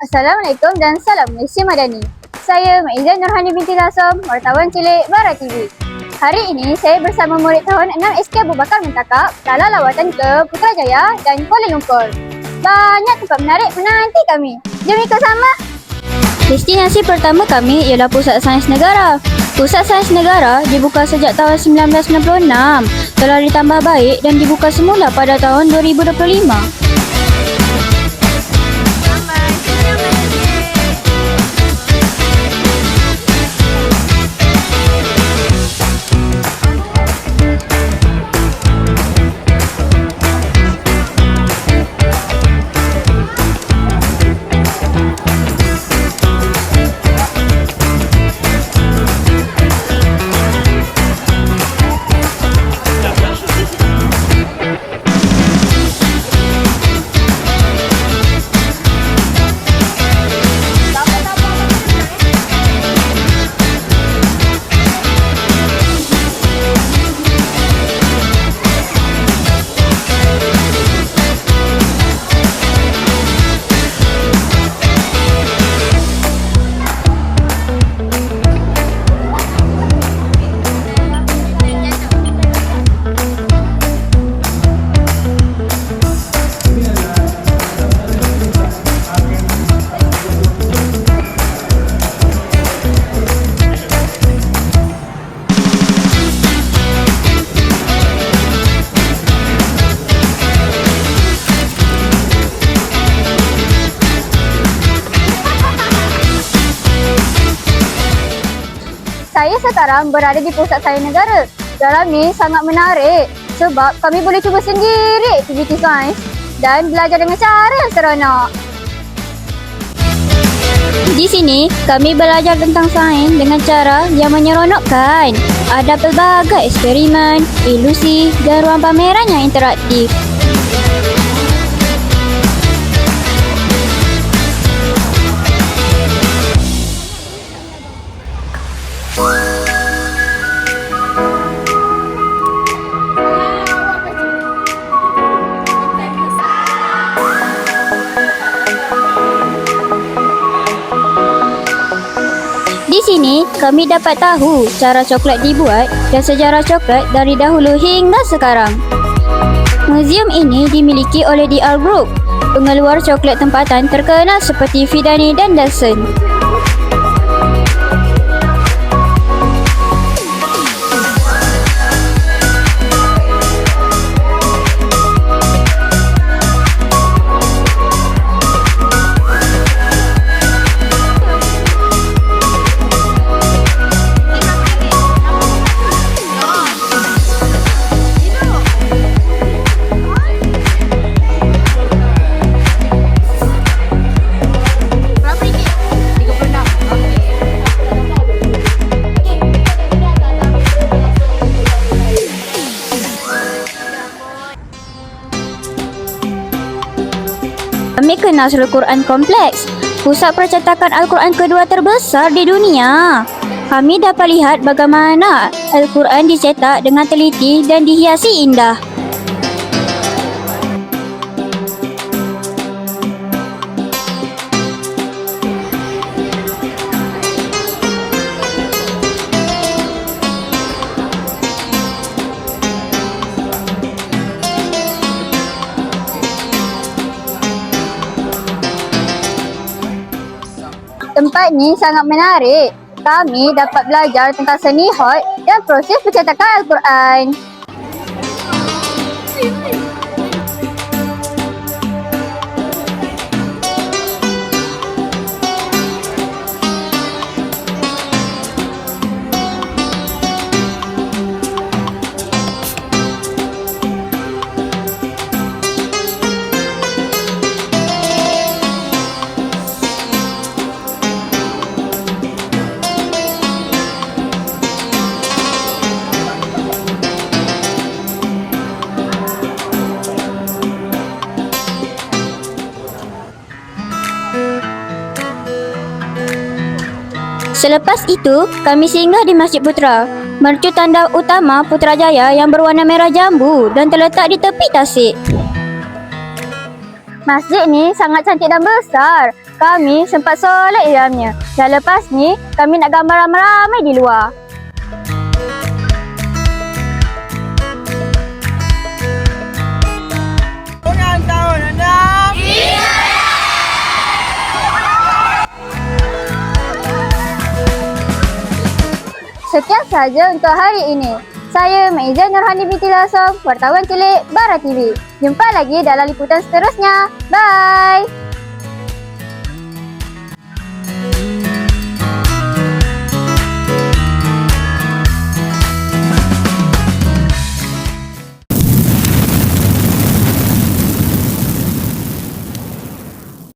Assalamualaikum dan salam Malaysia Madani. Saya Maizan Nurhani binti Lasom, wartawan cilik Bara TV. Hari ini saya bersama murid tahun 6 SK Abu Bakar Muntakab dalam lawatan ke Putrajaya dan Kuala Lumpur. Banyak tempat menarik menanti kami. Jom ikut sama. Destinasi pertama kami ialah Pusat Sains Negara. Pusat Sains Negara dibuka sejak tahun 1996, telah ditambah baik dan dibuka semula pada tahun 2025. Saya sekarang berada di Pusat Sains Negara. Dalam ni sangat menarik sebab kami boleh cuba sendiri aktiviti sains dan belajar dengan cara yang seronok. Di sini, kami belajar tentang sains dengan cara yang menyeronokkan. Ada pelbagai eksperimen, ilusi dan ruang pameran yang interaktif. Di sini, kami dapat tahu cara coklat dibuat dan sejarah coklat dari dahulu hingga sekarang. Muzium ini dimiliki oleh DR Group, pengeluar coklat tempatan terkenal seperti Vidani dan Dyson. Kami kenal Al-Quran Kompleks, pusat percetakan Al-Quran kedua terbesar di dunia. Kami dapat lihat bagaimana Al-Quran dicetak dengan teliti dan dihiasi indah. Tempat ni sangat menarik. Kami dapat belajar tentang seni hot dan proses pencetakan Al-Quran. Selepas itu, kami singgah di Masjid Putra, mercu tanda utama Putrajaya yang berwarna merah jambu dan terletak di tepi tasik. Masjid ni sangat cantik dan besar. Kami sempat solat di dalamnya. Dan lepas ni, kami nak gambar ramai-ramai di luar. Ulang tahun anak! Sekian sahaja untuk hari ini. Saya Maizah Nurhani binti Lasom, wartawan cilik Bara TV. Jumpa lagi dalam liputan seterusnya. Bye!